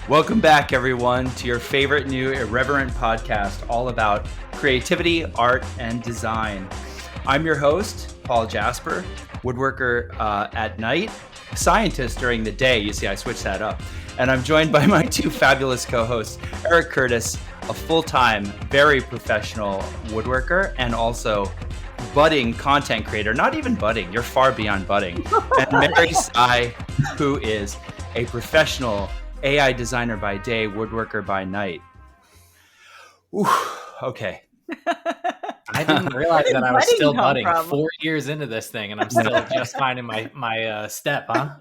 Welcome back, everyone, to your favorite new irreverent podcast all about creativity, art, and design. I'm your host, Paul Jasper, woodworker at night, scientist during the day. You see, I switched that up. And I'm joined by my two fabulous co-hosts, Eric Curtis, a full-time, very professional woodworker, and also budding content creator. Not even budding, you're far beyond budding. And Mary Tsai, who is a professional AI designer by day, woodworker by night. Ooh, okay. I didn't realize that I was still budding 4 years into this thing, and I'm still just finding my step, huh?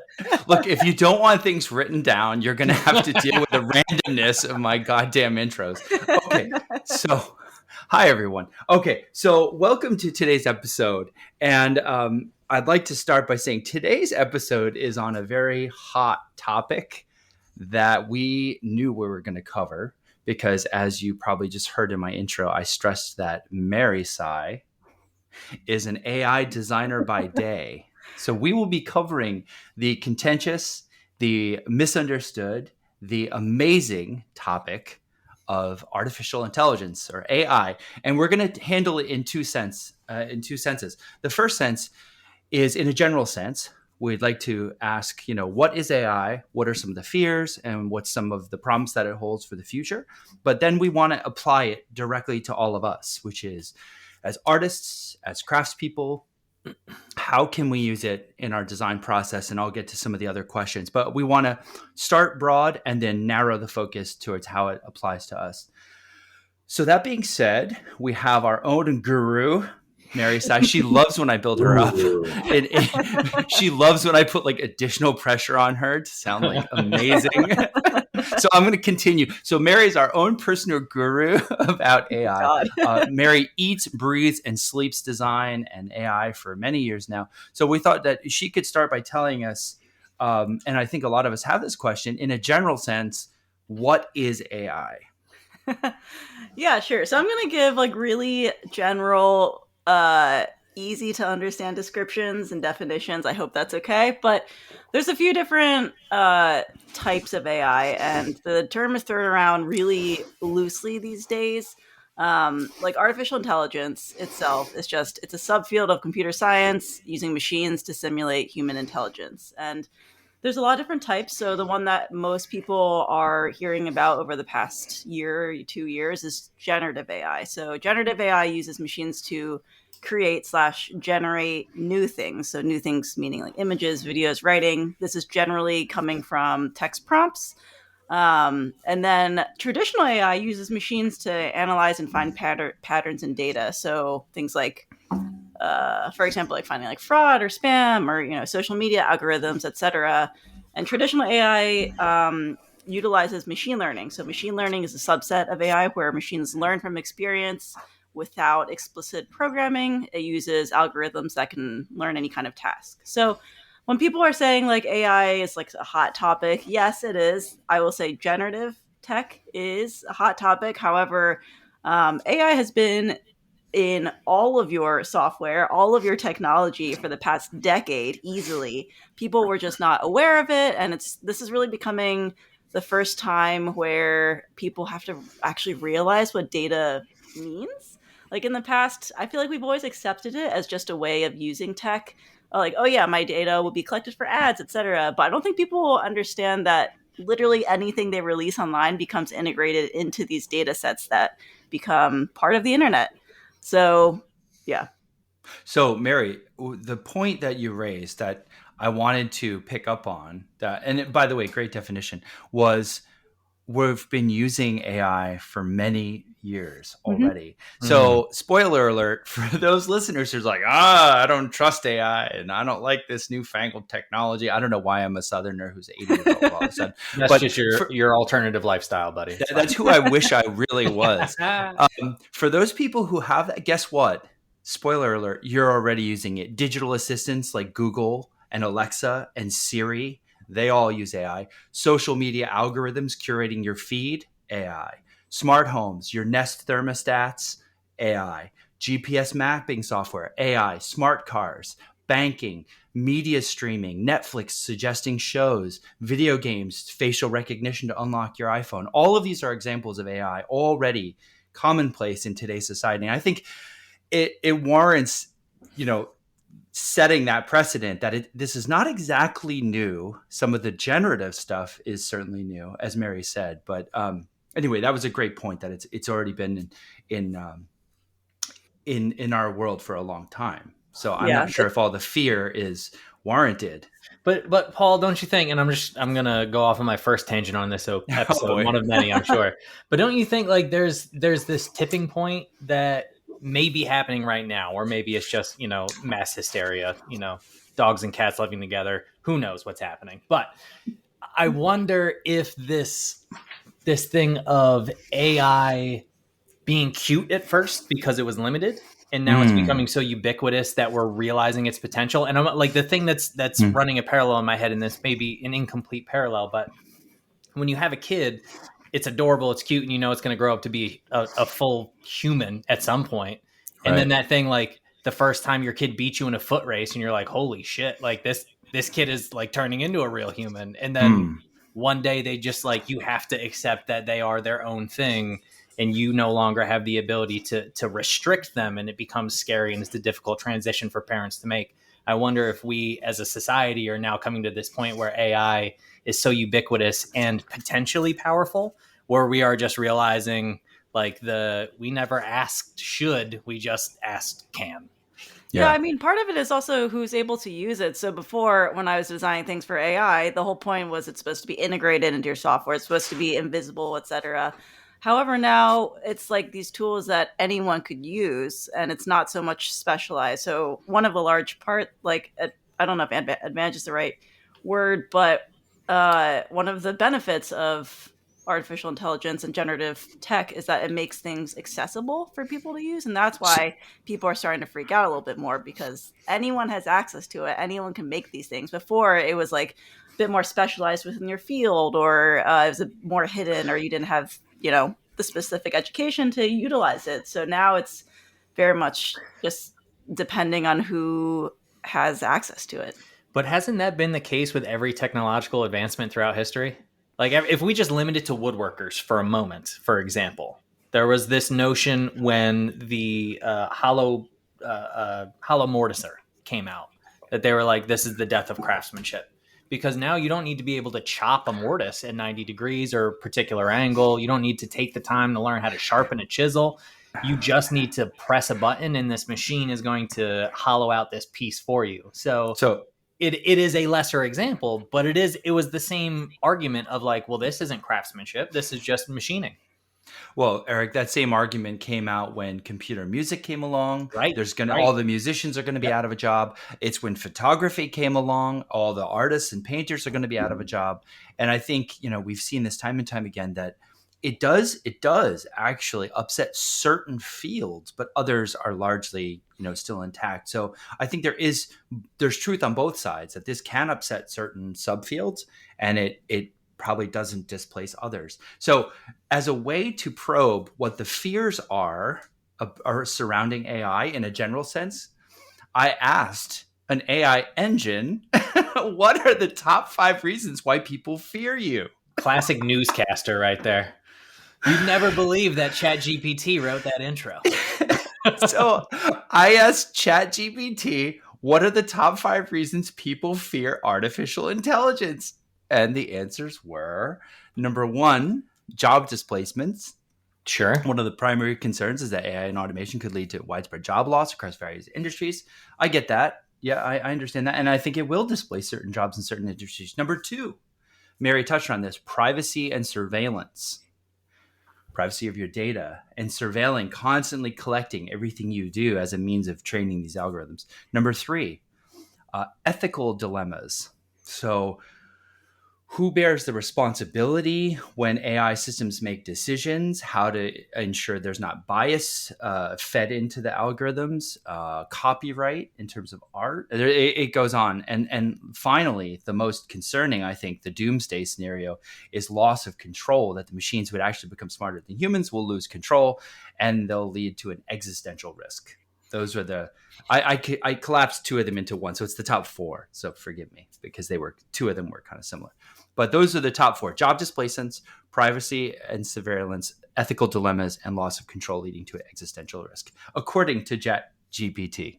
Look, if you don't want things written down, you're going to have to deal with the randomness of my goddamn intros. Okay, so hi, everyone. Okay, so welcome to today's episode. And I'd like to start by saying today's episode is on a very hot topic that we knew we were going to cover because, as you probably just heard in my intro, I stressed that Mary Tsai is an AI designer by day. So we will be covering the contentious, the misunderstood, the amazing topic of artificial intelligence or AI, and we're going to handle it in two senses. The first sense is in a general sense. We'd like to ask, what is AI? What are some of the fears and what's some of the promise that it holds for the future? But then we want to apply it directly to all of us, which is as artists, as craftspeople, how can we use it in our design process? And I'll get to some of the other questions, but we want to start broad and then narrow the focus towards how it applies to us. So that being said, we have our own guru, Mary Tsai. She loves when I build her up. She loves when I put like additional pressure on her to sound like amazing. So I'm going to continue. So Mary is our own personal guru about AI. Mary eats, breathes, and sleeps design and AI for many years now. So we thought that she could start by telling us, and I think a lot of us have this question, in a general sense, what is AI? Yeah, sure. So I'm going to give like really general easy to understand descriptions and definitions. I hope that's okay. But there's a few different types of AI, and the term is thrown around really loosely these days. Like artificial intelligence itself is it's a subfield of computer science using machines to simulate human intelligence. And there's a lot of different types. So the one that most people are hearing about over the past year, 2 years is generative AI. So generative AI uses machines to create/generate new things. So new things meaning like images, videos, writing. This is generally coming from text prompts. And then traditional AI uses machines to analyze and find patterns in data. So things like for example, like finding like fraud or spam or, social media algorithms, etc. And traditional AI utilizes machine learning. So machine learning is a subset of AI where machines learn from experience without explicit programming. It uses algorithms that can learn any kind of task. So when people are saying like AI is like a hot topic, yes, it is. I will say generative tech is a hot topic. However, AI has been in all of your software, all of your technology for the past decade easily. People were just not aware of it. And this is really becoming the first time where people have to actually realize what data means. Like in the past, I feel like we've always accepted it as just a way of using tech. Like, oh yeah, my data will be collected for ads, etc. But I don't think people understand that literally anything they release online becomes integrated into these data sets that become part of the internet. So, yeah. So, Mary, the point that you raised that I wanted to pick up on, and by the way, great definition, was we've been using AI for many years already. Mm-hmm. So, spoiler alert for those listeners who's like, I don't trust AI and I don't like this newfangled technology. I don't know why I'm a Southerner who's 80 years old all of a sudden. That's just your alternative lifestyle, buddy. That's who I wish I really was. For those people who have that, guess what? Spoiler alert, you're already using it. Digital assistants like Google and Alexa and Siri, they all use AI. Social media algorithms curating your feed, AI. Smart homes, your Nest thermostats, AI. GPS mapping software, AI, smart cars, banking, media streaming, Netflix suggesting shows, video games, facial recognition to unlock your iPhone. All of these are examples of AI already commonplace in today's society. And I think it warrants, setting that precedent that this is not exactly new. Some of the generative stuff is certainly new, as Mary said. But anyway, that was a great point that it's already been in our world for a long time. So I'm not sure if all the fear is warranted. But Paul, don't you think? And I'm gonna go off on my first tangent on this episode, one of many, I'm sure. But don't you think like there's this tipping point that may be happening right now, or maybe it's just mass hysteria, dogs and cats living together. Who knows what's happening? But I wonder if this thing of AI being cute at first because it was limited, and now it's becoming so ubiquitous that we're realizing its potential. And I'm like, the thing that's running a parallel in my head, and this may be an incomplete parallel, but when you have a kid, it's adorable, it's cute, and it's going to grow up to be a full human at some point. And then that thing, like the first time your kid beats you in a foot race and you're like, holy shit, like this kid is like turning into a real human. And then one day they just like, you have to accept that they are their own thing, and you no longer have the ability to restrict them, and it becomes scary, and it's a difficult transition for parents to make. I wonder if we as a society are now coming to this point where AI is so ubiquitous and potentially powerful, where we are just realizing like we never asked should, we just asked can. Yeah, I mean, part of it is also who's able to use it. So before, when I was designing things for AI, the whole point was it's supposed to be integrated into your software. It's supposed to be invisible, etc. However, now it's like these tools that anyone could use, and it's not so much specialized. So one of the large part, like, I don't know if advantage is the right word, but one of the benefits of artificial intelligence and generative tech is that it makes things accessible for people to use. And that's why people are starting to freak out a little bit more, because anyone has access to it. Anyone can make these things. Before, it was like a bit more specialized within your field, or it was more hidden, or you didn't have, the specific education to utilize it. So now it's very much just depending on who has access to it. But hasn't that been the case with every technological advancement throughout history? Like, if we just limit it to woodworkers for a moment, for example, there was this notion when the hollow mortiser came out that they were like, this is the death of craftsmanship. Because now you don't need to be able to chop a mortise at 90 degrees or a particular angle. You don't need to take the time to learn how to sharpen a chisel. You just need to press a button, and this machine is going to hollow out this piece for you. So it is a lesser example, but it was the same argument of like, well, this isn't craftsmanship. This is just machining. Well, Eric, that same argument came out when computer music came along. Right. All the musicians are going to be out of a job. It's when photography came along. All the artists and painters are going to be out of a job. And I think, we've seen this time and time again that it does actually upset certain fields, but others are largely, still intact. So I think there's truth on both sides, that this can upset certain subfields, and it probably doesn't displace others. So as a way to probe what the fears are surrounding AI in a general sense, I asked an AI engine, what are the top 5 reasons why people fear you? Classic newscaster right there. You'd never believe that ChatGPT wrote that intro. So I asked ChatGPT, what are the top 5 reasons people fear artificial intelligence? And the answers were, number 1, job displacements. Sure. One of the primary concerns is that AI and automation could lead to widespread job loss across various industries. I get that. Yeah, I understand that. And I think it will displace certain jobs in certain industries. Number 2, Mary touched on this, privacy and surveillance. Privacy of your data and surveilling, constantly collecting everything you do as a means of training these algorithms. Number 3, ethical dilemmas. So who bears the responsibility when AI systems make decisions, how to ensure there's not bias fed into the algorithms, copyright in terms of art. It goes on. And finally, the most concerning, I think, the doomsday scenario is loss of control, that the machines would actually become smarter than humans, will lose control, and they'll lead to an existential risk. Those are the... I collapsed two of them into one, so it's the top four. So forgive me, because two of them were kind of similar. But those are the top four: job displacements, privacy and surveillance, ethical dilemmas, and loss of control leading to existential risk, according to ChatGPT.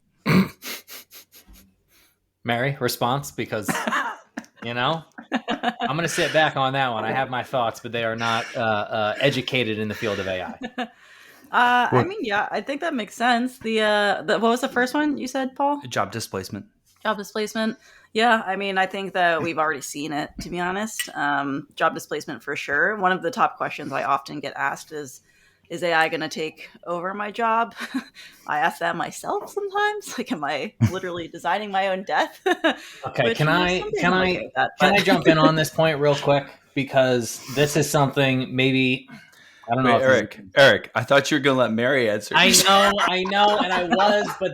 Mary, response? Because, I'm going to sit back on that one. I have my thoughts, but they are not educated in the field of AI. I mean, yeah, I think that makes sense. The what was the first one you said, Paul? Job displacement. Job displacement. Yeah, I mean, I think that we've already seen it, to be honest. Job displacement for sure. One of the top questions I often get asked is AI going to take over my job? I ask that myself sometimes. Like, am I literally designing my own death? Okay, can I jump in on this point real quick? Because this is something maybe... I don't know. Wait, Eric, I thought you were going to let Mary answer. I know, and I was, but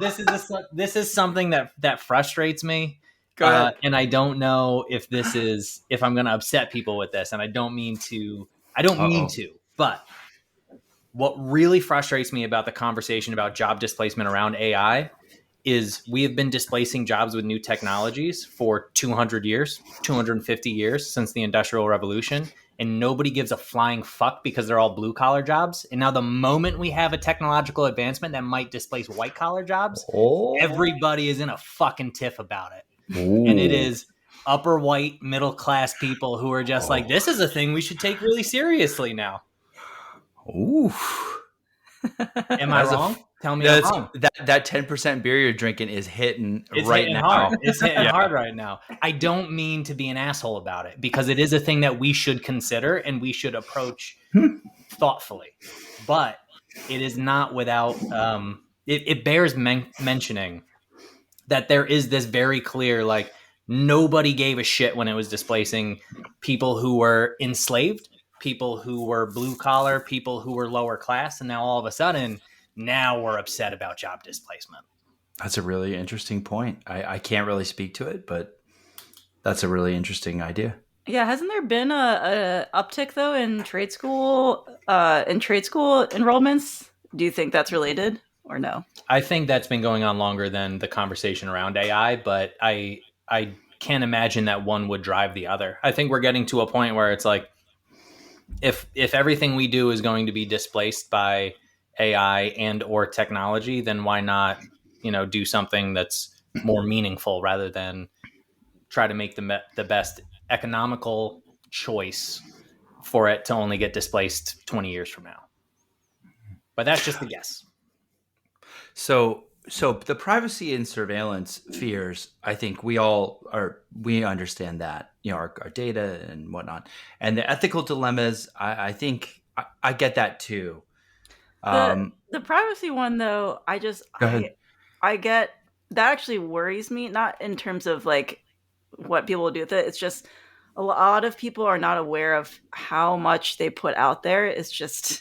this is something that frustrates me. Go ahead. And I don't know if I'm going to upset people with this, and I don't mean to, but what really frustrates me about the conversation about job displacement around AI is we have been displacing jobs with new technologies for 200 years, 250 years since the Industrial Revolution. And nobody gives a flying fuck because they're all blue collar jobs. And now the moment we have a technological advancement that might displace white collar jobs, everybody is in a fucking tiff about it. Ooh. And it is upper white middle class people who are just like, this is a thing we should take really seriously now. Ooh. Am I wrong? Tell me I'm wrong. That 10% beer you're drinking is hitting now. Hard. It's hitting hard right now. I don't mean to be an asshole about it, because it is a thing that we should consider and we should approach thoughtfully. But it is not without... it bears mentioning that there is this very clear, like, nobody gave a shit when it was displacing people who were enslaved, people who were blue collar, people who were lower class, and now all of a sudden... Now we're upset about job displacement. That's a really interesting point. I can't really speak to it, but that's a really interesting idea. Yeah, hasn't there been a uptick though in trade school enrollments? Do you think that's related or no? I think that's been going on longer than the conversation around AI, but I can't imagine that one would drive the other. I think we're getting to a point where it's like, if everything we do is going to be displaced by AI and or technology, then why not, do something that's more meaningful rather than try to make the best economical choice for it to only get displaced 20 years from now. But that's just a guess. So the privacy and surveillance fears, I think we understand that, our data and whatnot, and the ethical dilemmas. I think I get that too. The privacy one though, I get that actually worries me, not in terms of like what people will do with it. It's just a lot of people are not aware of how much they put out there. It's just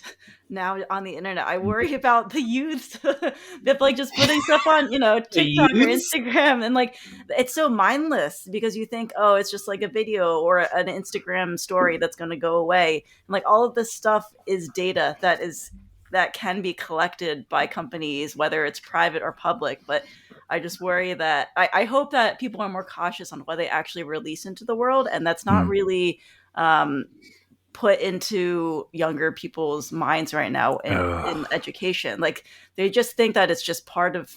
now on the internet. I worry about the youth that like just putting stuff on, TikTok or Instagram, and like it's so mindless because you think, oh, it's just like a video or an Instagram story that's going to go away. And like all of this stuff is data that can be collected by companies, whether it's private or public. But I just worry that I hope that people are more cautious on what they actually release into the world. And that's not really put into younger people's minds right now in education. Like they just think that it's just part of,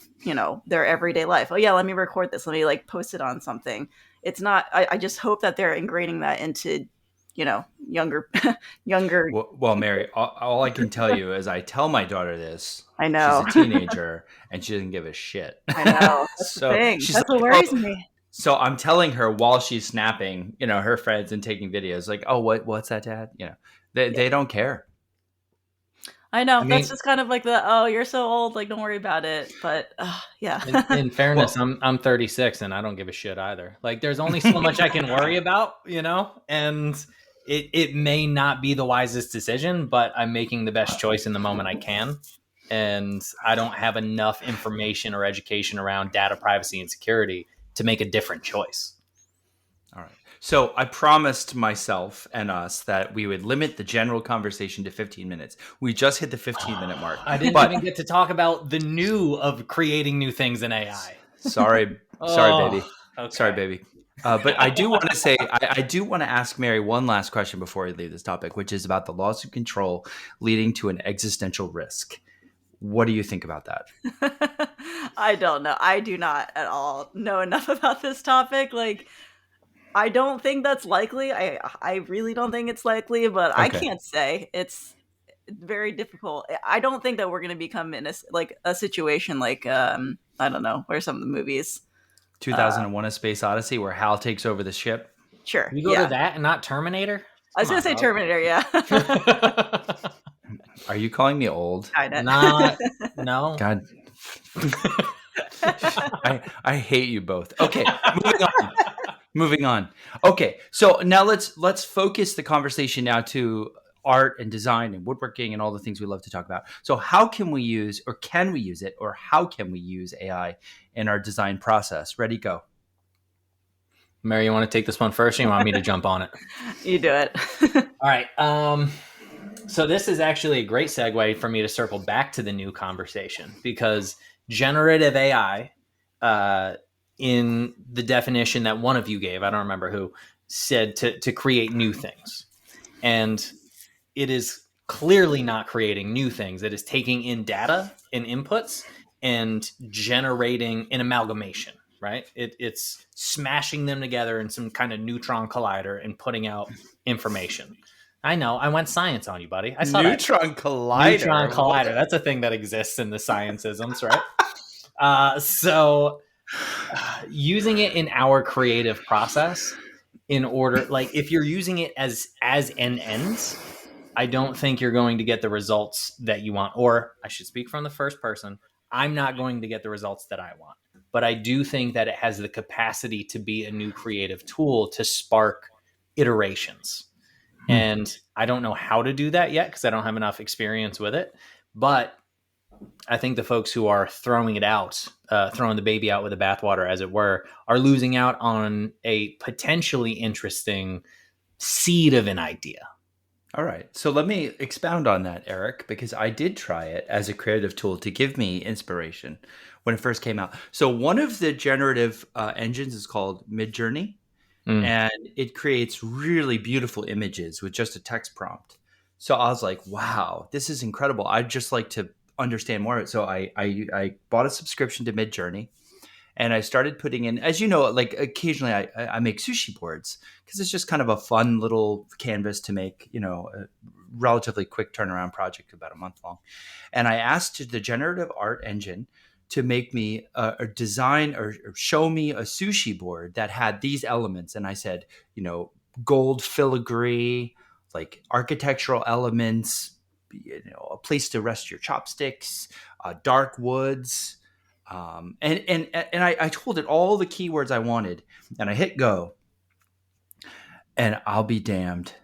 their everyday life. Oh yeah, let me record this. Let me like post it on something. It's not, I just hope that they're ingraining that into younger. Well, Mary, all I can tell you is I tell my daughter this. I know. She's a teenager and she doesn't give a shit. I know. That's the thing. That's what worries me. So I'm telling her while she's snapping, her friends and taking videos like, oh, what's that, Dad? They don't care. I know. I That's mean, just kind of like oh, you're so old, like, don't worry about it. But yeah. in fairness, Well, I'm 36 and I don't give a shit either. Like, there's only so much I can worry about, and it may not be the wisest decision, but I'm making the best choice in the moment I can. And I don't have enough information or education around data privacy and security to make a different choice. all right. So I promised myself and us that we would limit the general conversation to 15 minutes. We just hit the 15-minute mark. I didn't But even get to talk about the new of creating new things in AI. sorry, baby. Okay. Sorry, baby. But I do want to say, I do want to ask Mary one last question before we leave this topic, which is about the loss of control leading to an existential risk. What do you think about that? I don't know. I do not at all know enough about this topic. Like, I don't think that's likely. I really don't think it's likely, but I Okay. can't say. It's very difficult. I don't think that we're going to become in a situation like I don't know, where some of the movies 2001: A Space Odyssey, where Hal takes over the ship. Sure. You go to that and not Terminator? I was going to say Terminator, yeah. Are you calling me old? Not, no. God. I hate you both. Okay, moving on. Okay, so now let's focus the conversation now to art and design and woodworking and all the things we love to talk about. So how can we use, or can we use it, or how can we use AI in our design process? Ready, go. Mary, you want to take this one first, or you want me to jump on it? You do it. All right. So this is actually a great segue for me to circle back to the new conversation, because generative AI, in the definition that one of you gave, I don't remember who, said to create new things. And it is clearly not creating new things. It is taking in data and inputs and generating an amalgamation, right? It's smashing them together in some kind of neutron collider and putting out information. I know. I went science on you, buddy. I saw Neutron collider. Neutron collider. That's a thing that exists in the sciencisms, right? So using it in our creative process in order, like, if you're using it as an ends, I don't think you're going to get the results that you want. Or I should speak from the first person. I'm not going to get the results that I want. But I do think that it has the capacity to be a new creative tool to spark iterations. And I don't know how to do that yet because I don't have enough experience with it. But I think the folks who are throwing it out, throwing the baby out with the bathwater, as it were, are losing out on a potentially interesting seed of an idea. All right. So let me expound on that, Eric, because I did try it as a creative tool to give me inspiration when it first came out. So one of the generative engines is called Midjourney, and it creates really beautiful images with just a text prompt. So I was like, wow, this is incredible. I'd just like to understand more. So I bought a subscription to Midjourney. And I started putting in, as you know, like occasionally I make sushi boards because it's just kind of a fun little canvas to make, a relatively quick turnaround project, about a month long. And I asked the generative art engine to make me a design or show me a sushi board that had these elements. And I said, gold filigree, like architectural elements, a place to rest your chopsticks, dark woods. And I told it all the keywords I wanted, and I hit go, and I'll be damned.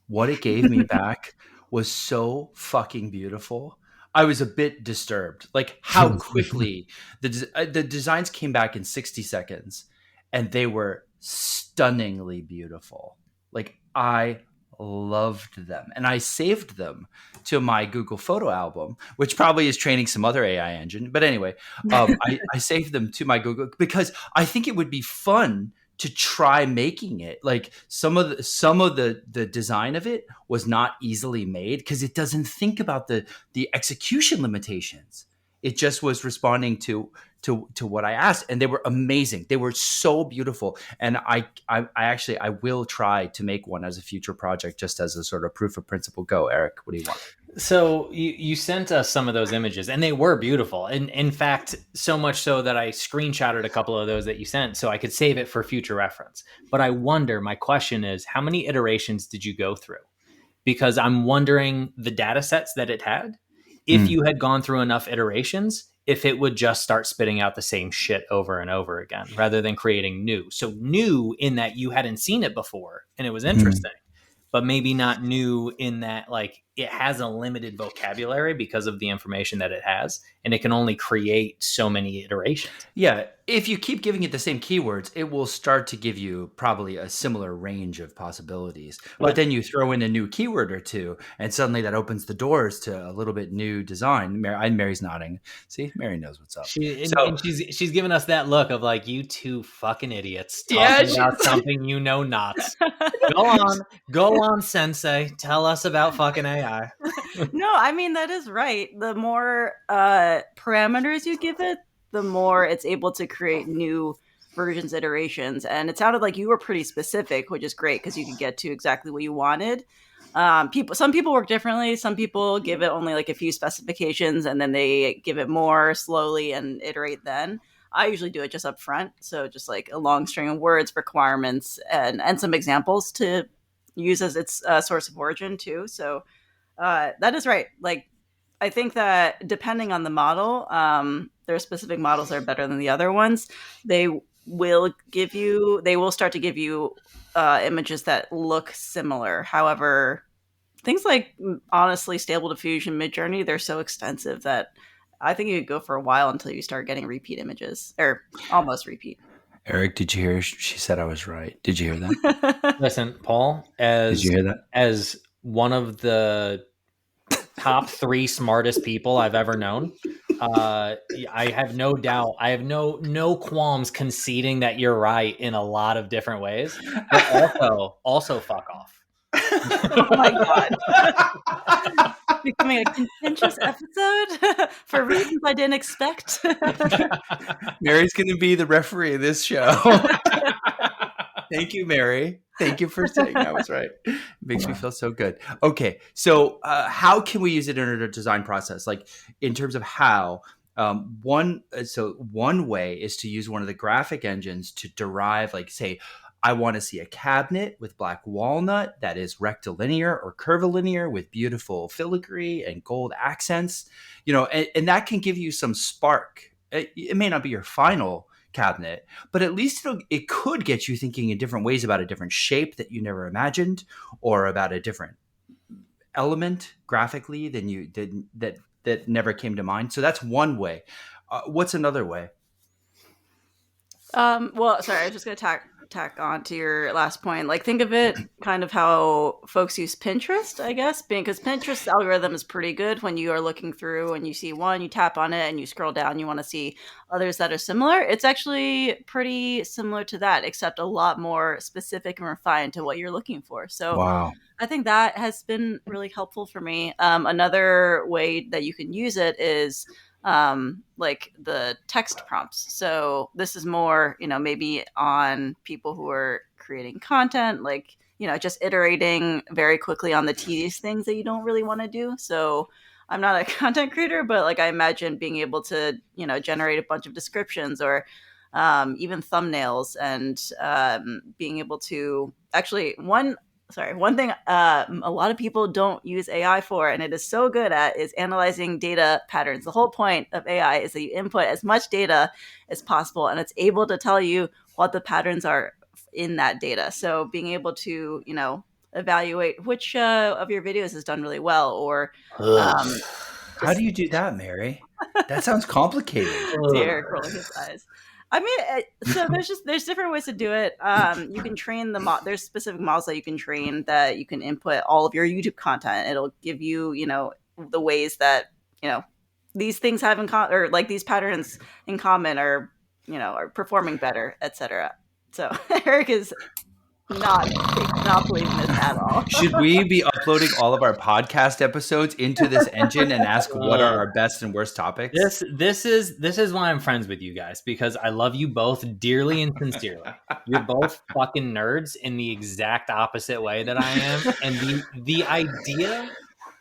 What it gave me back was so fucking beautiful. I was a bit disturbed, like how quickly the designs came back in 60 seconds, and they were stunningly beautiful. Like, I loved them, and I saved them to my Google photo album, which probably is training some other AI engine. But anyway, I saved them to my Google because I think it would be fun to try making it. Like some of the design of it was not easily made because it doesn't think about the execution limitations. It just was responding to what I asked, and they were amazing. They were so beautiful, and I will try to make one as a future project, just as a sort of proof of principle. Go, Eric. What do you want? So you sent us some of those images, and they were beautiful. And in fact, so much so that I screenshotted a couple of those that you sent so I could save it for future reference. But I wonder, my question is, how many iterations did you go through? Because I'm wondering the data sets that it had. if you had gone through enough iterations, if it would just start spitting out the same shit over and over again rather than creating new. So new in that you hadn't seen it before and it was interesting, but maybe not new in that like it has a limited vocabulary because of the information that it has, and it can only create so many iterations. Yeah, if you keep giving it the same keywords, it will start to give you probably a similar range of possibilities. But then you throw in a new keyword or two, and suddenly that opens the doors to a little bit new design. Mary's nodding. See, Mary knows what's up. She's giving us that look of like, you two fucking idiots talking about something you know not. Go on, Sensei. Tell us about fucking AI. No, I mean, that is right. The more parameters you give it, the more it's able to create new versions, iterations. And it sounded like you were pretty specific, which is great because you could get to exactly what you wanted. Some people work differently. Some people give it only like a few specifications and then they give it more slowly and iterate then. I usually do it just up front. So just like a long string of words, requirements, and some examples to use as its source of origin too. So that is right. Like, I think that depending on the model, there are specific models that are better than the other ones. They will start to give you images that look similar. However, things like, honestly, Stable Diffusion, Midjourney, they're so extensive that I think you could go for a while until you start getting repeat images, or almost repeat. Eric, did you hear? She said I was right. Did you hear that? Listen, Paul, did you hear that? As one of the top 3 smartest people I've ever known, I have no doubt. I have no qualms conceding that you're right in a lot of different ways. But also fuck off. Oh my god. Becoming a contentious episode for reasons I didn't expect. Mary's going to be the referee of this show. Thank you, Mary. Thank you for saying I was right. It makes me feel so good. Okay, so how can we use it in our design process? Like in terms of how, one way is to use one of the graphic engines to derive, like say, I want to see a cabinet with black walnut that is rectilinear or curvilinear with beautiful filigree and gold accents, and that can give you some spark. It may not be your final cabinet, but at least it could get you thinking in different ways about a different shape that you never imagined, or about a different element graphically than you did that never came to mind. So that's one way. What's another way? Well, sorry, I was just going to tack on to your last point. Like, think of it kind of how folks use Pinterest, I guess, because Pinterest's algorithm is pretty good. When you are looking through and you see one, you tap on it and you scroll down, you want to see others that are similar. It's actually pretty similar to that, except a lot more specific and refined to what you're looking for. So wow. I think that has been really helpful for me. Another way that you can use it is like the text prompts. So this is more, maybe on people who are creating content, like, just iterating very quickly on the tedious things that you don't really want to do. So I'm not a content creator, but like I imagine being able to, generate a bunch of descriptions or even thumbnails, and being able to actually one thing a lot of people don't use AI for, and it is so good at, is analyzing data patterns. The whole point of AI is that you input as much data as possible, and it's able to tell you what the patterns are in that data. So being able to, evaluate which of your videos has done really well, or how do you do that, Mary? That sounds complicated. Derek rolling his eyes. I mean, so there's different ways to do it. You can train there's specific models that you can train, that you can input all of your YouTube content. It'll give you, the ways that, these things have in common, or like these patterns in common are performing better, etc. So Eric is not believing this at all. Should we be uploading all of our podcast episodes into this engine and ask what are our best and worst topics? This is why I'm friends with you guys, because I love you both dearly and sincerely. You're both fucking nerds in the exact opposite way that I am, and the idea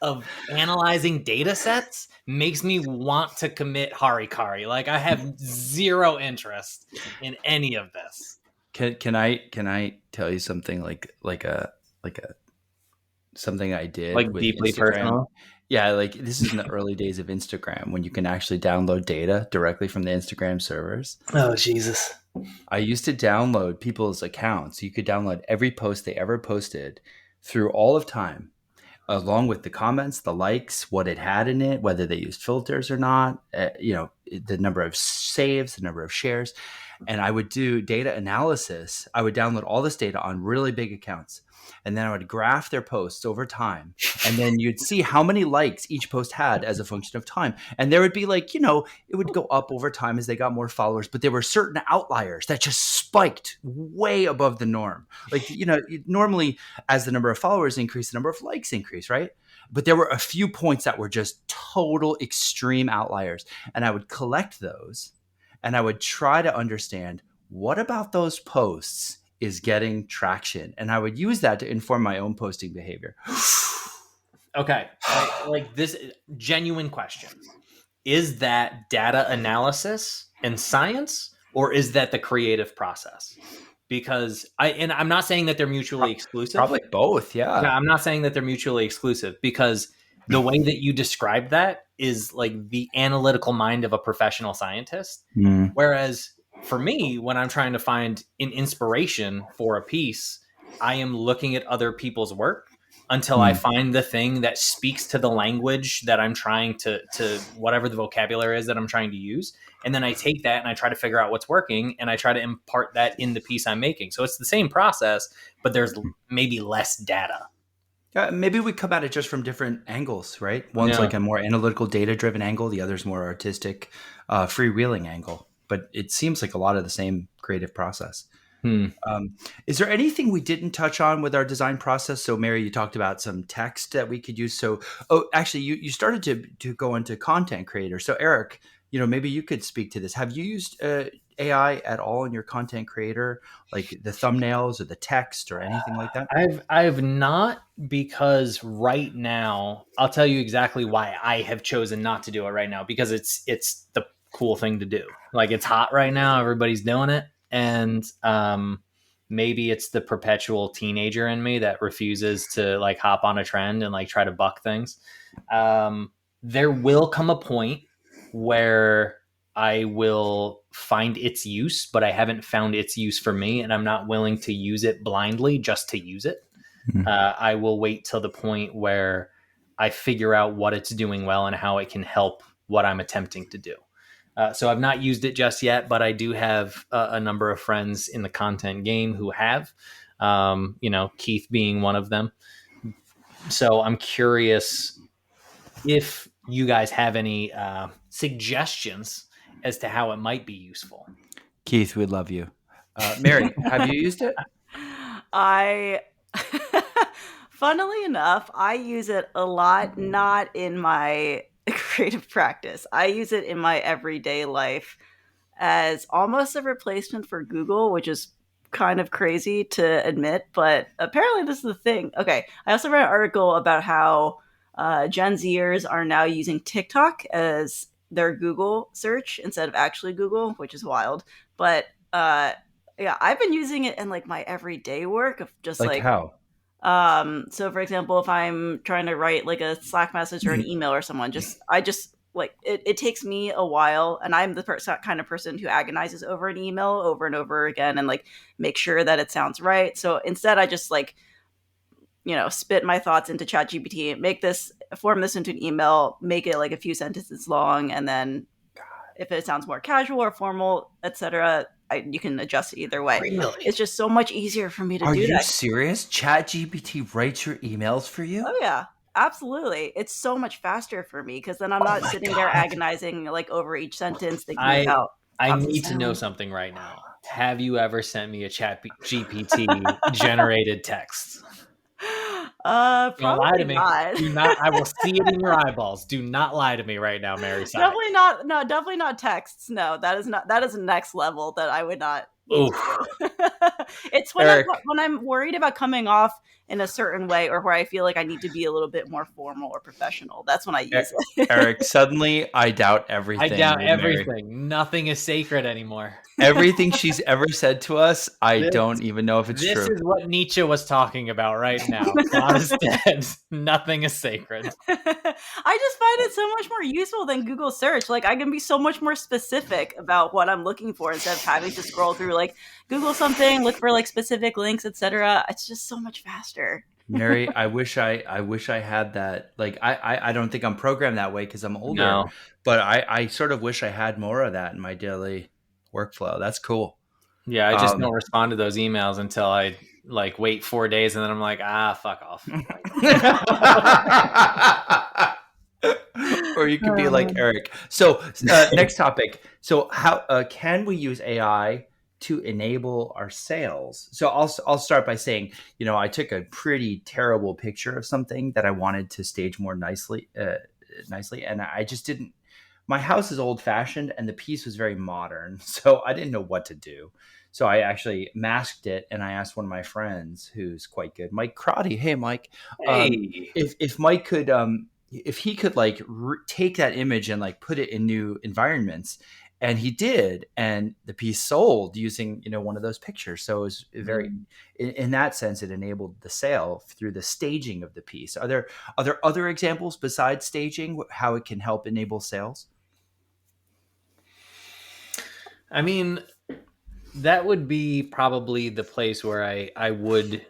of analyzing data sets makes me want to commit harikari. Like, I have zero interest in any of this. Can I tell you something like a something I did Like with deeply Instagram. personal. Yeah, like this is in the early days of Instagram when you can actually download data directly from the Instagram servers. Oh, Jesus. I used to download people's accounts. You could download every post they ever posted through all of time, along with the comments, the likes, what it had in it, whether they used filters or not, the number of saves, the number of shares. And I would do data analysis. I would download all this data on really big accounts. And then I would graph their posts over time. And then you'd see how many likes each post had as a function of time. And there would be like, it would go up over time as they got more followers. But there were certain outliers that just spiked way above the norm. Like, normally as the number of followers increase, the number of likes increase, right? But there were a few points that were just total extreme outliers. And I would collect those. And I would try to understand what about those posts is getting traction. And I would use that to inform my own posting behavior. Okay. Like this genuine question. Is that data analysis and science, or is that the creative process? Because I'm not saying that they're mutually exclusive. Probably both. Yeah. I'm not saying that they're mutually exclusive, because the way that you describe that is like the analytical mind of a professional scientist. Whereas for me, when I'm trying to find an inspiration for a piece, I am looking at other people's work until I find the thing that speaks to the language that I'm trying to whatever the vocabulary is that I'm trying to use. And then I take that and I try to figure out what's working, and I try to impart that in the piece I'm making. So it's the same process, but there's maybe less data. Maybe we come at it just from different angles, right? One's like a more analytical, data-driven angle. The other's more artistic, freewheeling angle. But it seems like a lot of the same creative process. Is there anything we didn't touch on with our design process? So, Mary, you talked about some text that we could use. So, actually, you started to go into content creator. So, Eric, maybe you could speak to this. Have you used AI at all in your content creator, like the thumbnails or the text or anything like that? I've not, because right now, I'll tell you exactly why I have chosen not to do it right now, because it's the cool thing to do. Like, it's hot right now. Everybody's doing it. And maybe it's the perpetual teenager in me that refuses to like hop on a trend and like try to buck things. There will come a point where I will find its use, but I haven't found its use for me, and I'm not willing to use it blindly just to use it. I will wait till the point where I figure out what it's doing well and how it can help what I'm attempting to do. So I've not used it just yet, but I do have a number of friends in the content game who have, Keith being one of them. So I'm curious if you guys have any suggestions as to how it might be useful. Keith, we'd love you. Mary, have you used it? Funnily enough, I use it a lot, not in my creative practice. I use it in my everyday life as almost a replacement for Google, which is kind of crazy to admit, but apparently this is the thing. Okay, I also read an article about how Gen Zers are now using TikTok as their Google search instead of actually Google, which is wild. But yeah, I've been using it in like my everyday work of just like how? So for example, if I'm trying to write like a Slack message or an email or someone, I just like it takes me a while, and I'm the kind of person who agonizes over an email over and over again and like make sure that it sounds right. So instead I just like, spit my thoughts into ChatGPT, form this into an email, make it like a few sentences long, and then if it sounds more casual or formal, etc., you can adjust it either way. Really? It's just so much easier for me to do that. Are you serious? ChatGPT writes your emails for you? Oh yeah, absolutely. It's so much faster for me because then I'm not sitting there agonizing like over each sentence thinking about. I need to know something right now. Have you ever sent me a ChatGPT generated text? Don't lie to me. I will see it in your eyeballs. Do not lie to me right now, Mary Tsai. Definitely not. No, definitely not texts. No, that is next level that I would not. It's when I'm worried about coming off in a certain way, or where I feel like I need to be a little bit more formal or professional. That's when I use it. Eric, suddenly I doubt everything. I doubt everything. Nothing is sacred anymore. Everything she's ever said to us, I don't even know if it's true. This is what Nietzsche was talking about right now. God is dead. Nothing is sacred. I just find it so much more useful than Google search. Like, I can be so much more specific about what I'm looking for instead of having to scroll through, like, Google something, look for like specific links, etc. It's just so much faster. Mary, I wish I had that. Like, I don't think I'm programmed that way because I'm older. No. But I sort of wish I had more of that in my daily workflow. That's cool. Yeah, I just don't respond to those emails until I like wait 4 days, and then I'm like, fuck off. Or you could be like Eric. So next topic. So how can we use AI to enable our sales? So I'll start by saying, I took a pretty terrible picture of something that I wanted to stage more nicely, and I just didn't. My house is old fashioned and the piece was very modern, so I didn't know what to do. So I actually masked it, and I asked one of my friends who's quite good, Mike Crotty. Hey, Mike. Hey. If Mike could, if he could like take that image and like put it in new environments, and he did, and the piece sold using one of those pictures. So it was very, in that sense, it enabled the sale through the staging of the piece. Are there other examples besides staging how it can help enable sales? I mean, that would be probably the place where I would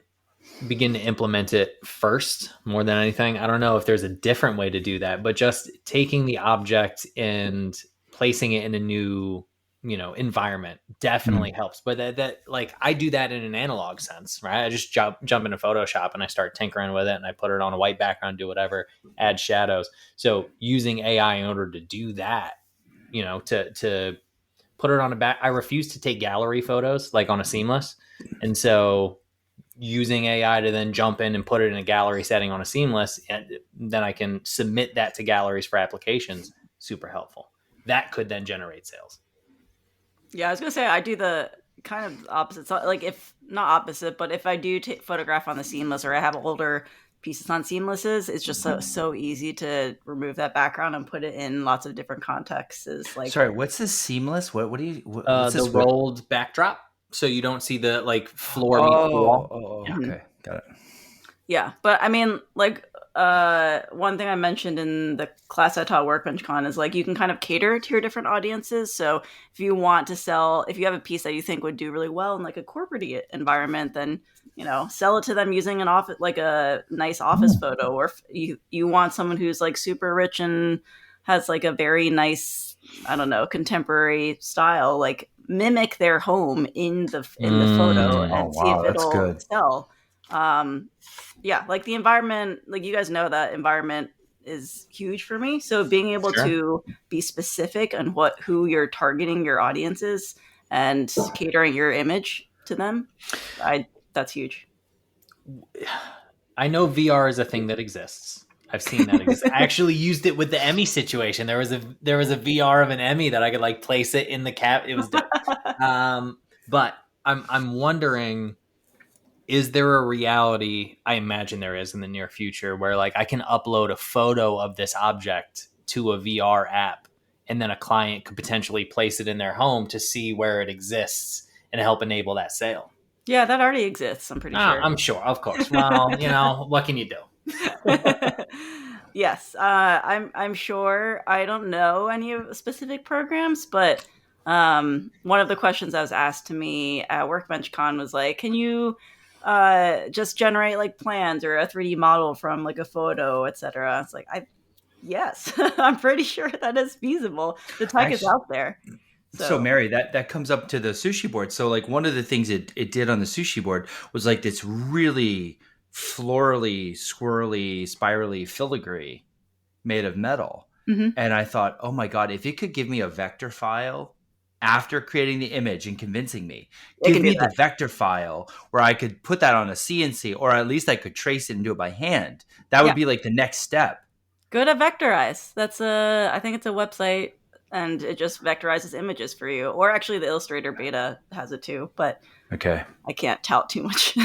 begin to implement it first more than anything. I don't know if there's a different way to do that, but just taking the object and placing it in a new, environment definitely helps. But that like I do that in an analog sense, right? I just jump into Photoshop and I start tinkering with it, and I put it on a white background, do whatever, add shadows. So using AI in order to do that, to put it on a back. I refuse to take gallery photos like on a seamless. And so using AI to then jump in and put it in a gallery setting on a seamless, and then I can submit that to galleries for applications. Super helpful. That could then generate sales. Yeah, I was going to say, I do the kind of opposite. So, like, if not opposite, but if I do photograph on the seamless, or I have older pieces on seamlesses, it's just so easy to remove that background and put it in lots of different contexts. Like, sorry, what's the seamless? What do you? What's the rolled backdrop, so you don't see the like floor meet the wall. Oh, okay, got it. Yeah, but I mean, like, one thing I mentioned in the class I taught WorkbenchCon is like you can kind of cater to your different audiences. So if you want to sell, if you have a piece that you think would do really well in like a corporate environment, then sell it to them using an office, like a nice office photo. Or if you want someone who's like super rich and has like a very nice, I don't know, contemporary style, like mimic their home in the photo and see if it'll sell. Yeah, like the environment, like you guys know that environment is huge for me. So being able to be specific on who you're targeting your audience is and catering your image to them, that's huge. I know VR is a thing that exists. I've seen that exist. I actually used it with the Emmy situation. There was a VR of an Emmy that I could like place it in the cap. It was dope. But I'm wondering, is there a reality? I imagine there is in the near future where like I can upload a photo of this object to a VR app, and then a client could potentially place it in their home to see where it exists and help enable that sale. Yeah, that already exists. I'm pretty sure. I'm sure, of course. Well, what can you do? Yes, I'm sure. I don't know any of specific programs, but one of the questions that was asked to me at WorkbenchCon was like, can you just generate like plans or a 3D model from like a photo, etc. It's like, yes, I'm pretty sure that is feasible. The tech is out there. So Mary, that comes up to the sushi board. So like one of the things it did on the sushi board was like this really florally, swirly, spirally filigree made of metal. Mm-hmm. And I thought, oh my God, if it could give me a vector file after creating the image and convincing me, give me the vector file where I could put that on a CNC, or at least I could trace it and do it by hand. That would be like the next step. Go to Vectorize. That's I think it's a website and it just vectorizes images for you. Or actually, the Illustrator beta has it too, but Okay. I can't tout too much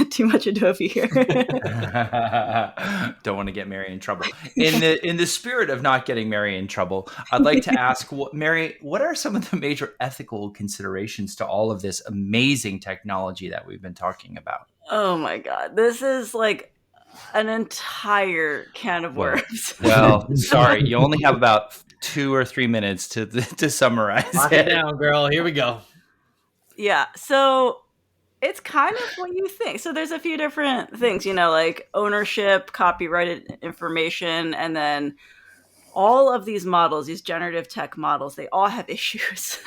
Adobe here. Don't want to get Mary in trouble. In the spirit of not getting Mary in trouble, I'd like to ask, Mary, what are some of the major ethical considerations to all of this amazing technology that we've been talking about? Oh my God, this is like an entire can of worms. Well, sorry, you only have about 2 or 3 minutes to summarize Lock it down, girl. Here we go. Yeah, so it's kind of what you think. So there's a few different things, like ownership, copyrighted information, and then all of these models, these generative tech models, they all have issues.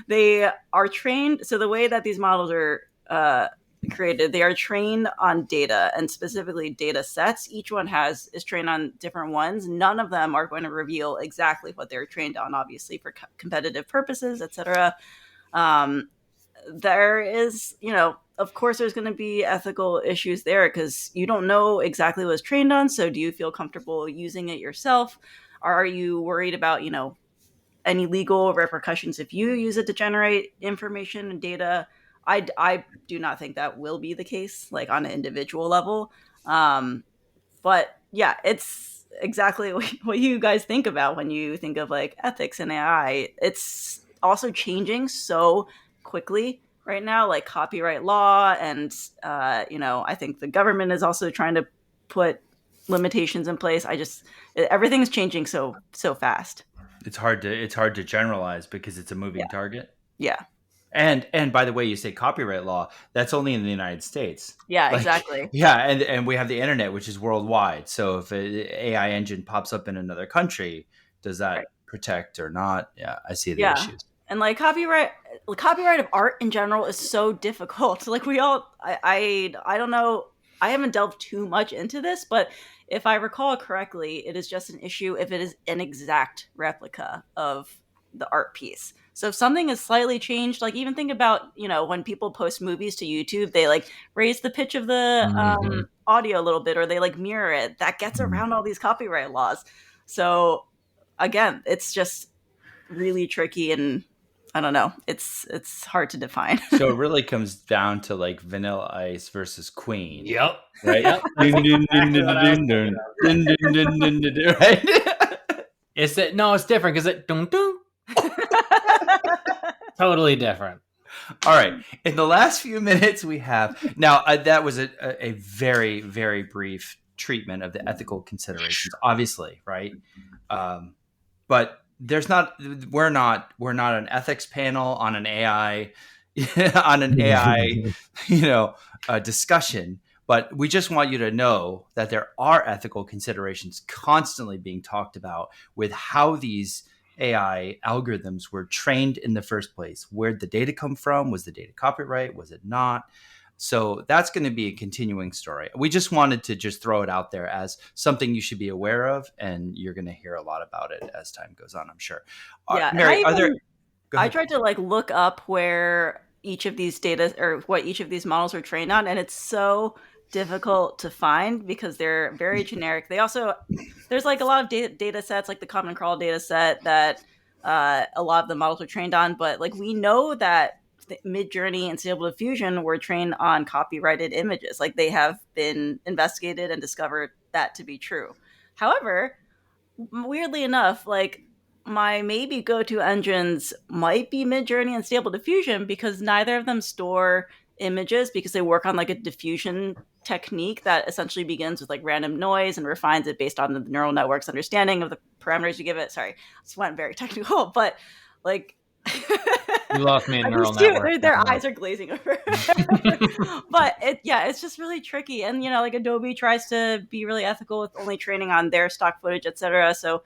They are trained. So the way that these models are created, they are trained on data, and specifically data sets. Each one is trained on different ones. None of them are going to reveal exactly what they're trained on, obviously for competitive purposes, etc. There is, of course, there's going to be ethical issues there because you don't know exactly what it's trained on. So do you feel comfortable using it yourself? Are you worried about, any legal repercussions if you use it to generate information and data? I do not think that will be the case, like on an individual level. But yeah, it's exactly what you guys think about when you think of like ethics and AI. It's also changing so quickly right now, like copyright law, and I think the government is also trying to put limitations in place. Everything's changing so fast. It's hard to generalize because it's a moving target. Yeah. And by the way, you say copyright law, that's only in the United States. Yeah, exactly. Yeah, and we have the internet, which is worldwide. So if an AI engine pops up in another country, does that protect or not? Yeah, I see the issues. And like copyright of art in general is so difficult. Like I don't know, I haven't delved too much into this, but if I recall correctly, it is just an issue if it is an exact replica of the art piece. So if something is slightly changed, like even think about, when people post movies to YouTube, they like raise the pitch of the audio a little bit, or they like mirror it. That gets around all these copyright laws. So again, it's just really tricky, and I don't know. It's hard to define. So it really comes down to like Vanilla Ice versus Queen. Yep. Right? Right? It's different because it dun, dun. Totally different. All right. In the last few minutes we have now, that was a very, very brief treatment of the ethical considerations, obviously, right? But we're not an ethics panel on an AI discussion. But we just want you to know that there are ethical considerations constantly being talked about with how these AI algorithms were trained in the first place. Where'd the data come from? Was the data copyright? Was it not? So that's going to be a continuing story. We just wanted to just throw it out there as something you should be aware of, and you're going to hear a lot about it as time goes on, I'm sure. Yeah, Mary, I tried to like look up where each of these data or what each of these models are trained on, and it's so difficult to find because they're very generic. There's like a lot of data sets, like the Common Crawl data set that a lot of the models are trained on, but like we know that Midjourney and Stable Diffusion were trained on copyrighted images. Like they have been investigated and discovered that to be true. However, weirdly enough, like my maybe go-to engines might be Midjourney and Stable Diffusion because neither of them store images because they work on like a diffusion technique that essentially begins with like random noise and refines it based on the neural network's understanding of the parameters you give it. Sorry, this went very technical, but like you lost me in neural network. Their eyes are glazing over. But it's just really tricky. And like Adobe tries to be really ethical with only training on their stock footage, etc. So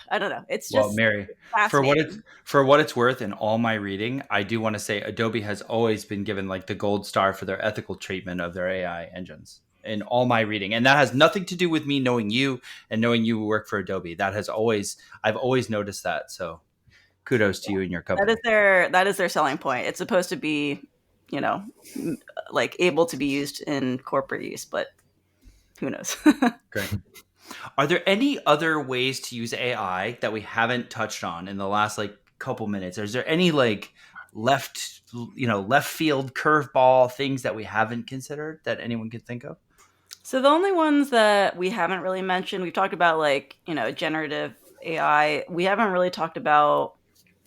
I don't know. It's just Mary, for what it's worth, in all my reading, I do want to say Adobe has always been given like the gold star for their ethical treatment of their AI engines in all my reading, and that has nothing to do with me knowing you and knowing you work for Adobe. I've always noticed that. So kudos to you and your company. That is their selling point. It's supposed to be, like able to be used in corporate use, but who knows? Great. Are there any other ways to use AI that we haven't touched on in the last like couple minutes? Is there any like left field curveball things that we haven't considered that anyone can think of? So the only ones that we haven't really mentioned, we've talked about like, generative AI. We haven't really talked about,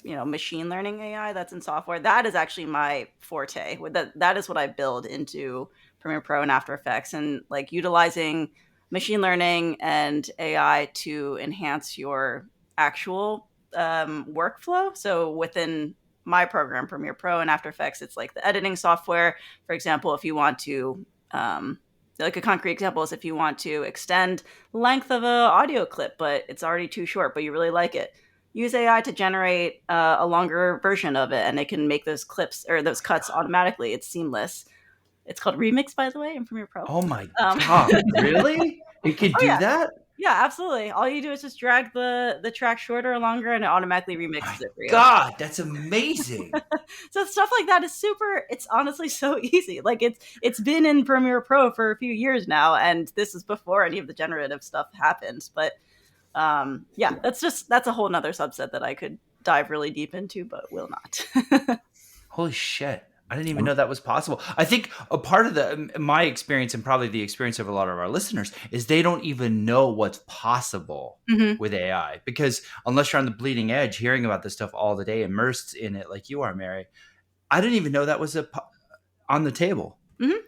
machine learning AI that's in software. That is actually my forte. That is what I build into Premiere Pro and After Effects, and like utilizing machine learning and AI to enhance your actual workflow. So within my program, Premiere Pro and After Effects, it's like the editing software. For example, if you want to like a concrete example is if you want to extend the length of an audio clip, but it's already too short, but you really like it, use AI to generate a longer version of it, and it can make those clips or those cuts automatically. It's seamless. It's called Remix, by the way, in Premiere Pro. Oh my God, really? It can do that? Yeah, absolutely. All you do is just drag the track shorter or longer, and it automatically remixes it for you. God, that's amazing. So stuff like that is it's honestly so easy. Like it's been in Premiere Pro for a few years now, and this is before any of the generative stuff happened. But that's a whole nother subset that I could dive really deep into, but will not. Holy shit. I didn't even know that was possible. I think a part of my experience, and probably the experience of a lot of our listeners, is they don't even know what's possible with AI, because unless you're on the bleeding edge, hearing about this stuff all the day, immersed in it like you are, Mary, I didn't even know that was on the table.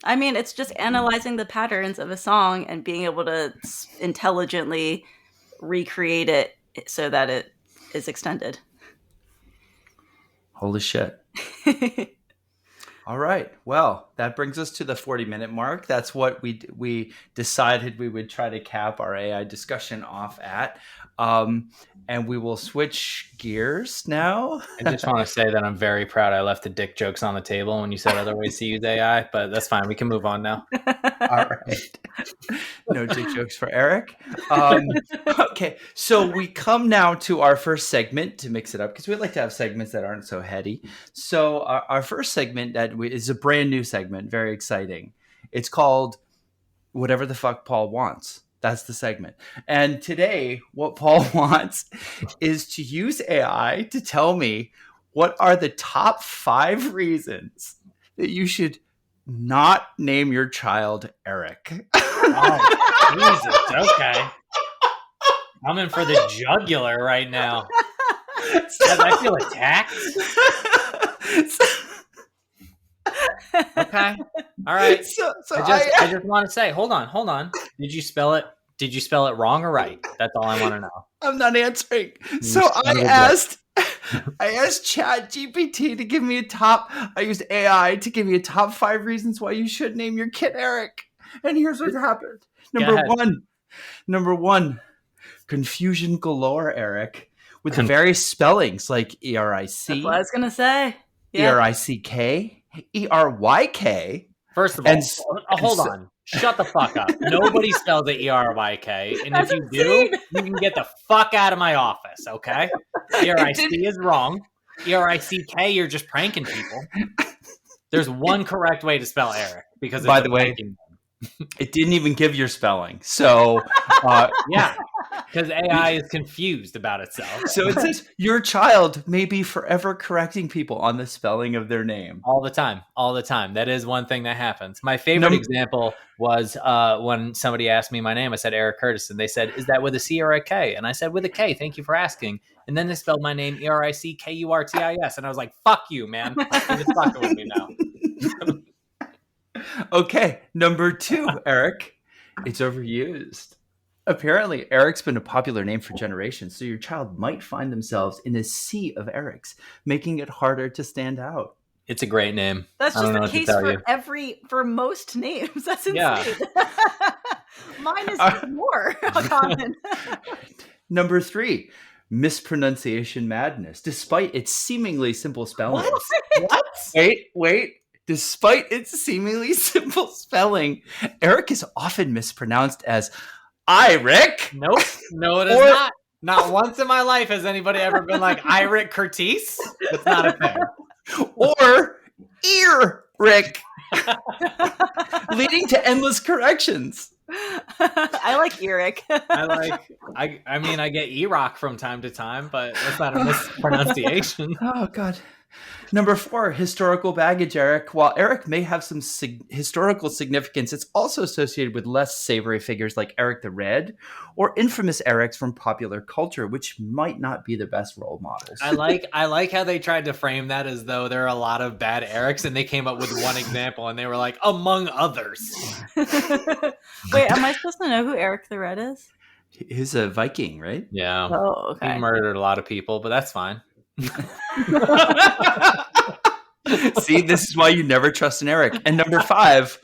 I mean, it's just analyzing the patterns of a song and being able to intelligently recreate it so that it is extended. Holy shit. All right. Well, that brings us to the 40-minute mark. That's what we decided we would try to cap our AI discussion off at. And we will switch gears now. I just want to say that I'm very proud I left the dick jokes on the table when you said other ways to use AI, but that's fine. We can move on now. All right. No dick jokes for Eric. Okay. So we come now to our first segment to mix it up, because we like to have segments that aren't so heady. So our first segment is a brand new segment, very exciting. It's called Whatever the Fuck Paul Wants. That's the segment. And today, what Paul wants is to use AI to tell me what are the top 5 reasons that you should not name your child Eric. Oh, Jesus. Okay. I'm in for the jugular right now. I feel attacked. Okay. All right. I just want to say, hold on. Did you spell it wrong or right? That's all I want to know. I'm not answering. So I asked ChatGPT to give me I used AI to give me a top 5 reasons why you should name your kid Eric. And here's what happened. Number one, confusion galore, Eric, with the various spellings like ERIC. That's what I was gonna say. Yeah. ERICK, ERYK. First of all, hold on. Shut the fuck up. Nobody spells it ERYK. And if you do, you can get the fuck out of my office, okay? ERIC is wrong. ERICK, you're just pranking people. There's one correct way to spell Eric, because by the way, it didn't even give your spelling. So, yeah. Because AI is confused about itself. So it says your child may be forever correcting people on the spelling of their name. All the time. That is one thing that happens. My favorite example was when somebody asked me my name. I said Eric Curtis, and they said, "Is that with a C or a K?" And I said, "With a K. Thank you for asking." And then they spelled my name ERICKURTIS, and I was like, "Fuck you, man! You're just fucking with me now." Okay, number 2, Eric. It's overused. Apparently, Eric's been a popular name for generations, so your child might find themselves in a sea of Erics, making it harder to stand out. It's a great name. That's just the case for most names. That's insane. Yeah. Mine is more common. Number 3, mispronunciation madness. Despite its seemingly simple spelling. What? Wait. Despite its seemingly simple spelling, Eric is often mispronounced as Rick. Nope. No, it is not. Not once in my life has anybody ever been like Rick Curtis. It's not a thing. Or Ear Rick. Leading to endless corrections. I like Eric. I mean, I get E-Rock from time to time, but that's not a mispronunciation. Oh, God. Number 4, historical baggage, Eric. While Eric may have some historical significance, it's also associated with less savory figures like Eric the Red or infamous Erics from popular culture, which might not be the best role models. I like how they tried to frame that as though there are a lot of bad Erics, and they came up with one example, and they were like, among others. Wait, am I supposed to know who Eric the Red is? He's a Viking, right? Yeah. Oh, okay. He murdered a lot of people, but that's fine. See, this is why you never trust an Eric. And number five,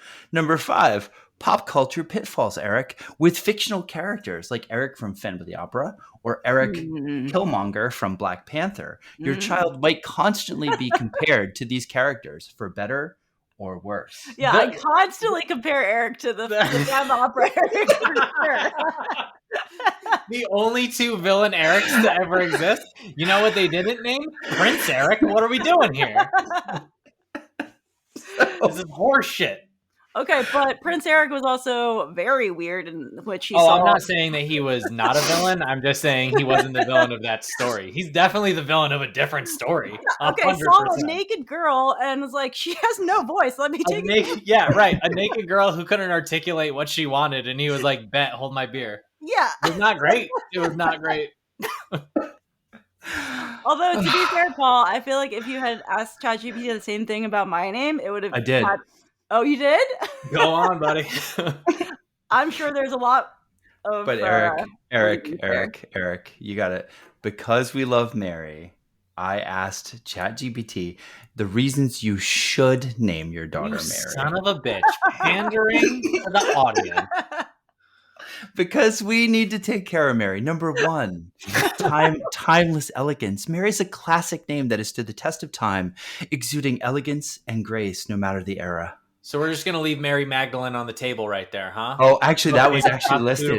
pop culture pitfalls, Eric, with fictional characters like Eric from Phantom of the Opera or Eric Killmonger from Black Panther. Your child might constantly be compared to these characters for better or worse. Yeah, I constantly compare Eric to the Phantom Opera Eric for sure. The only 2 villain Erics to ever exist. You know what they didn't name? Prince Eric. What are we doing here? This is horseshit. Okay, but Prince Eric was also very weird in which he saw. I'm not saying that he was not a villain. I'm just saying he wasn't the villain of that story. He's definitely the villain of a different story. Okay, 100%. saw a naked girl and was like, she has no voice. Let me take it. Yeah, right. A naked girl who couldn't articulate what she wanted, and he was like, bet, hold my beer. Yeah. It was not great. It was not great. Although, to be fair, Paul, I feel like if you had asked ChatGPT the same thing about my name, it would have... I did. Oh, you did? Go on, buddy. I'm sure there's a lot of... But Eric, you got it. Because we love Mary, I asked ChatGPT the reasons you should name your daughter Mary. Son of a bitch. Pandering to the audience. Because we need to take care of Mary. Number 1, timeless elegance. Mary's a classic name that has stood the test of time, exuding elegance and grace no matter the era. So we're just going to leave Mary Magdalene on the table right there, huh? Oh, actually, that was actually listed.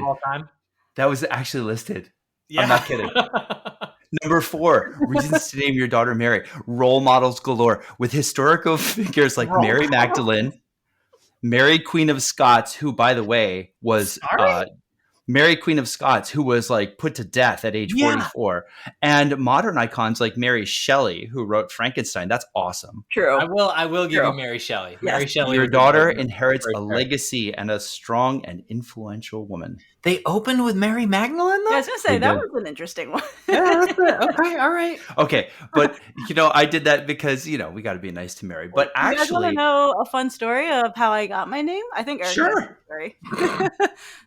That was actually listed. Yeah. I'm not kidding. Number 4, reasons to name your daughter Mary. Role models galore with historical figures like Mary Magdalene, Mary Queen of Scots, who, by the way, was Mary Queen of Scots, who was like put to death at age 44, and modern icons like Mary Shelley, who wrote Frankenstein. That's awesome. True. I will give you Mary Shelley. Yes. Mary Shelley. Your daughter inherits a legacy and a strong and influential woman. They opened with Mary Magdalene, though? Yeah, I was going to say, that was an interesting one. Yeah, that's it. Okay, all right. Okay, but, I did that because, we got to be nice to Mary. But actually... You guys want to know a fun story of how I got my name? I think Eric knows the story.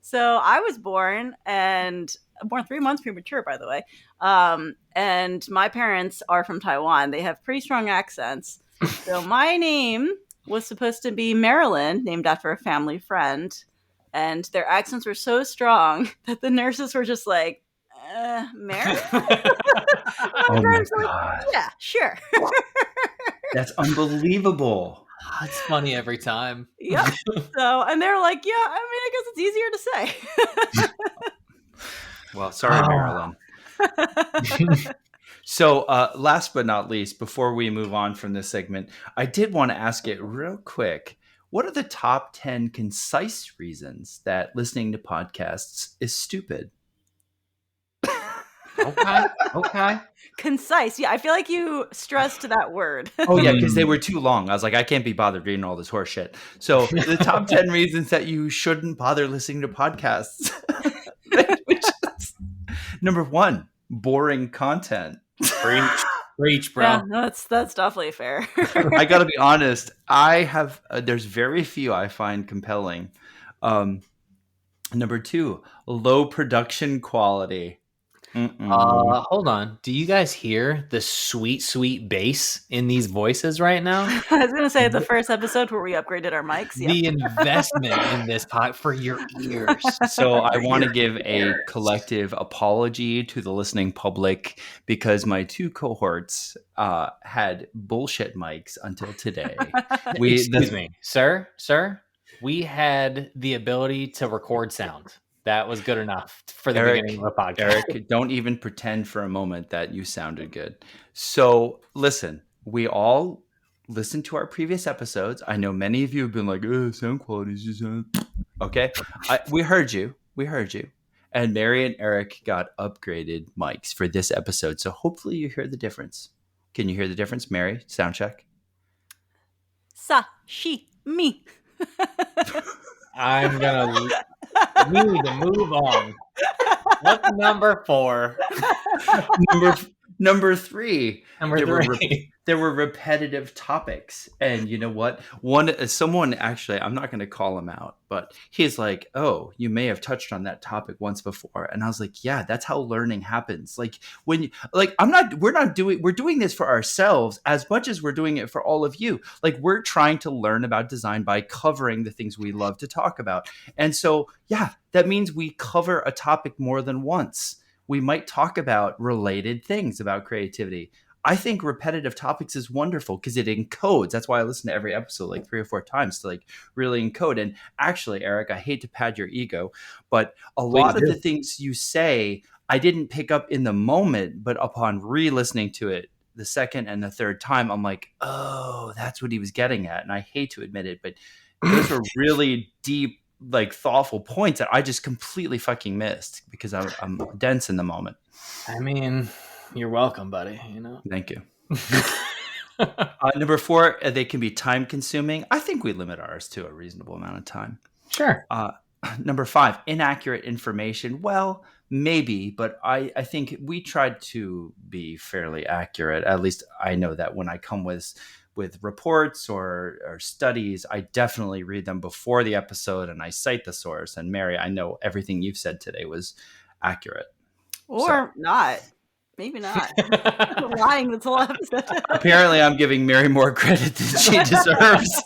So I was born 3 months premature, by the way. And my parents are from Taiwan. They have pretty strong accents. So my name was supposed to be Marilyn, named after a family friend. And their accents were so strong that the nurses were just like, Mary? Oh my God. Yeah, sure. That's unbelievable. It's funny every time. Yeah. So, and they're like, yeah, I guess it's easier to say. Well, sorry, Marilyn. So, last but not least, before we move on from this segment, I did want to ask it real quick. What are the top 10 concise reasons that listening to podcasts is stupid? Okay. Concise. Yeah, I feel like you stressed that word. Oh, yeah, because they were too long. I was like, I can't be bothered reading all this horse shit. So the top 10 reasons that you shouldn't bother listening to podcasts. Which is, number 1, boring content. Preach, bro. Yeah, no, that's definitely fair. I got to be honest. I have, there's very few I find compelling. Number 2, low production quality. Hold on. Do you guys hear the sweet, sweet bass in these voices right now? I was going to say the first episode where we upgraded our mics. Yeah. The investment in this pod for your ears. So I want to give a collective apology to the listening public because my 2 cohorts had bullshit mics until today. Excuse me, sir. We had the ability to record sound. That was good enough for the beginning of the podcast. Eric, don't even pretend for a moment that you sounded good. So listen, we all listened to our previous episodes. I know many of you have been like, sound quality is just... Okay, we heard you. We heard you. And Mary and Eric got upgraded mics for this episode, so hopefully you hear the difference. Can you hear the difference, Mary? Sound check. Sa, she, me. I'm gonna. We need to move on. What's number 4? Number 3. Number 3. There were repetitive topics, and you know what? Someone actually, I'm not going to call him out, but he's like, "Oh, you may have touched on that topic once before," and I was like, "Yeah, that's how learning happens." Like we're doing this for ourselves as much as we're doing it for all of you. Like we're trying to learn about design by covering the things we love to talk about, and so yeah, that means we cover a topic more than once. We might talk about related things about creativity. I think repetitive topics is wonderful because it encodes. That's why I listen to every episode like 3 or 4 times to like really encode. And actually, Eric, I hate to pad your ego, but a lot of the things you say, I didn't pick up in the moment, but upon re-listening to it the second and the third time, I'm like, oh, that's what he was getting at. And I hate to admit it, but those are really deep, like thoughtful points that I just completely fucking missed because I'm dense in the moment. I mean, you're welcome, buddy. You know. Thank you. Number 4, they can be time consuming. I think we limit ours to a reasonable amount of time. Sure. Number 5, inaccurate information. Well, maybe, but I think we tried to be fairly accurate. At least I know that when I come with reports or studies, I definitely read them before the episode and I cite the source. And Mary, I know everything you've said today was accurate. Or not. Maybe not. I'm lying this whole episode. Apparently, I'm giving Mary more credit than she deserves.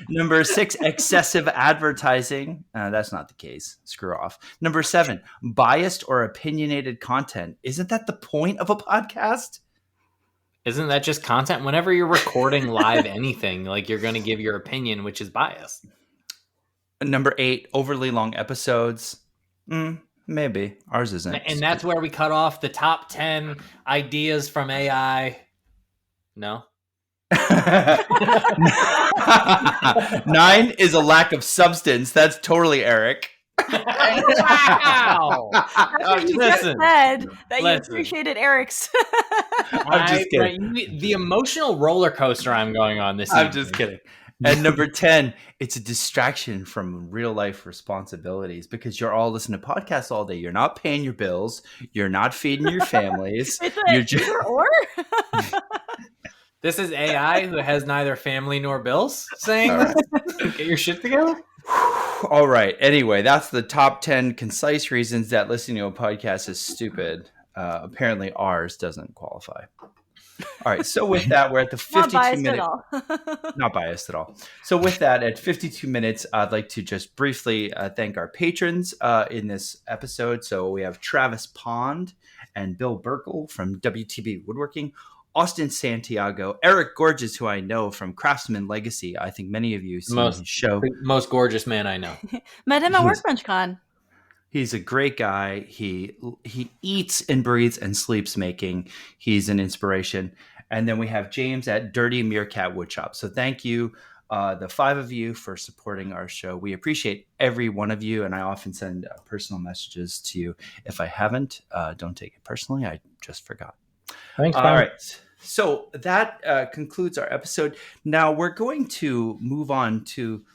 Number 6, excessive advertising. That's not the case. Screw off. Number 7, biased or opinionated content. Isn't that the point of a podcast? Isn't that just content? Whenever you're recording live anything, like you're going to give your opinion, which is biased. Number 8, overly long episodes. Maybe. Ours isn't. And that's where we cut off the top 10 ideas from AI. No? 9 is a lack of substance. That's totally Eric. Wow! You just said that you appreciated Eric's. I'm just kidding. The emotional roller coaster I'm going on this I'm just kidding. And number 10, it's a distraction from real life responsibilities because you're all listening to podcasts all day. You're not paying your bills. You're not feeding your families. You're just or. This is AI who has neither family nor bills saying, get your shit together. All right. Anyway, that's the top 10 concise reasons that listening to a podcast is stupid. Apparently ours doesn't qualify. All right. So with that, we're at the 52 minute. Not biased at all. So with that, at 52 minutes, I'd like to just briefly thank our patrons in this episode. So we have Travis Pond and Bill Burkle from WTB Woodworking, Austin Santiago, Eric Gorgeous, who I know from Craftsman Legacy. I think many of you seen his show. Most gorgeous man I know. Met him at Workbench Con. He's a great guy. He eats and breathes and sleeps making. He's an inspiration. And then we have James at Dirty Meerkat Woodshop. So thank you, the 5 of you, for supporting our show. We appreciate every one of you, and I often send personal messages to you. If I haven't, don't take it personally. I just forgot. Thanks, all right. So that concludes our episode. Now we're going to move on to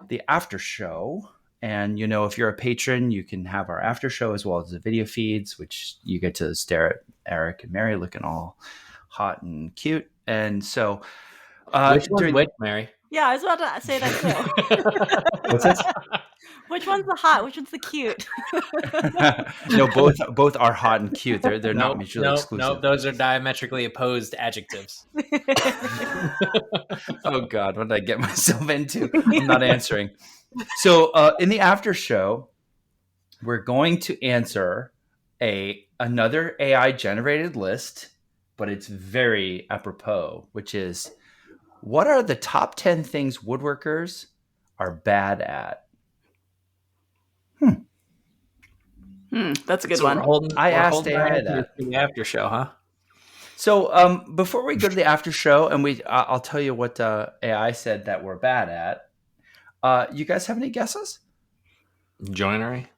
the after show. And, you know, if you're a patron, you can have our after show as well as the video feeds, which you get to stare at Eric and Mary looking all hot and cute. And so... which one's which, Mary? Yeah, I was about to say that too. What's this? Which one's the hot? Which one's the cute? No, both are hot and cute. They're not mutually exclusive. No, those are diametrically opposed adjectives. Oh, God, what did I get myself into? I'm not answering. So in the after show, we're going to answer another AI generated list, but it's very apropos, which is, what are the top 10 things woodworkers are bad at? That's a good one. I asked AI that. The after show, huh? So before we go to the after show, and I'll tell you what AI said that we're bad at. You guys have any guesses? Joinery.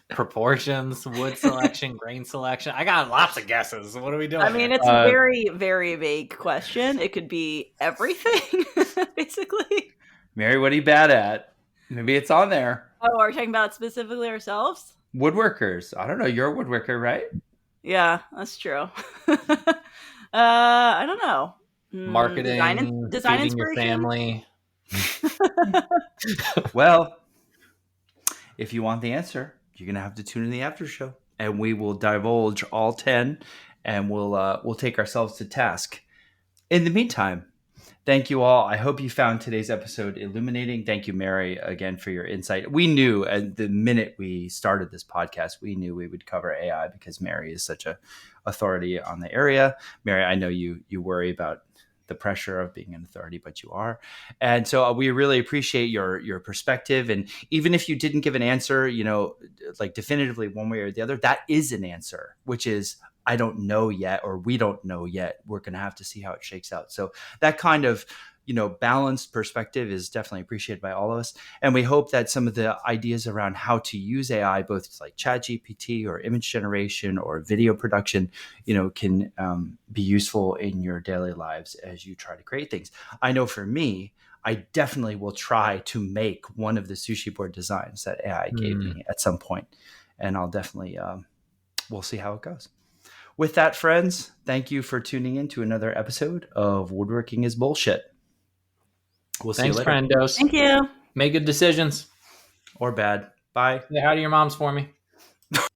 Proportions, wood selection, grain selection. I got lots of guesses. What are we doing? I mean, it's a very, very vague question. It could be everything, basically. Mary, what are you bad at? Maybe it's on there. Oh, are we talking about specifically ourselves? Woodworkers. I don't know. You're a woodworker, right? Yeah, that's true. I don't know. Marketing, design feeding your family. Well, if you want the answer, you're gonna have to tune in the after show, and we will divulge all 10, and we'll take ourselves to task. In the meantime, thank you all. I hope you found today's episode illuminating. Thank you, Mary, again for your insight. We knew at the minute we started this podcast, we knew we would cover AI because Mary is such a authority on the area. Mary, I know you worry about the pressure of being an authority, but you are. And so we really appreciate your perspective. And even if you didn't give an answer, like definitively one way or the other, that is an answer, which is, I don't know yet, or we don't know yet. We're going to have to see how it shakes out. So that kind of, balanced perspective is definitely appreciated by all of us. And we hope that some of the ideas around how to use AI, both like ChatGPT or image generation or video production, can be useful in your daily lives as you try to create things. I know for me, I definitely will try to make one of the sushi board designs that AI gave me at some point. And I'll definitely, we'll see how it goes. With that, friends, thank you for tuning in to another episode of Woodworking is Bullshit. We'll see you later. Thanks, friendos. Thank you. Make good decisions. Or bad. Bye. Say hi to your moms for me.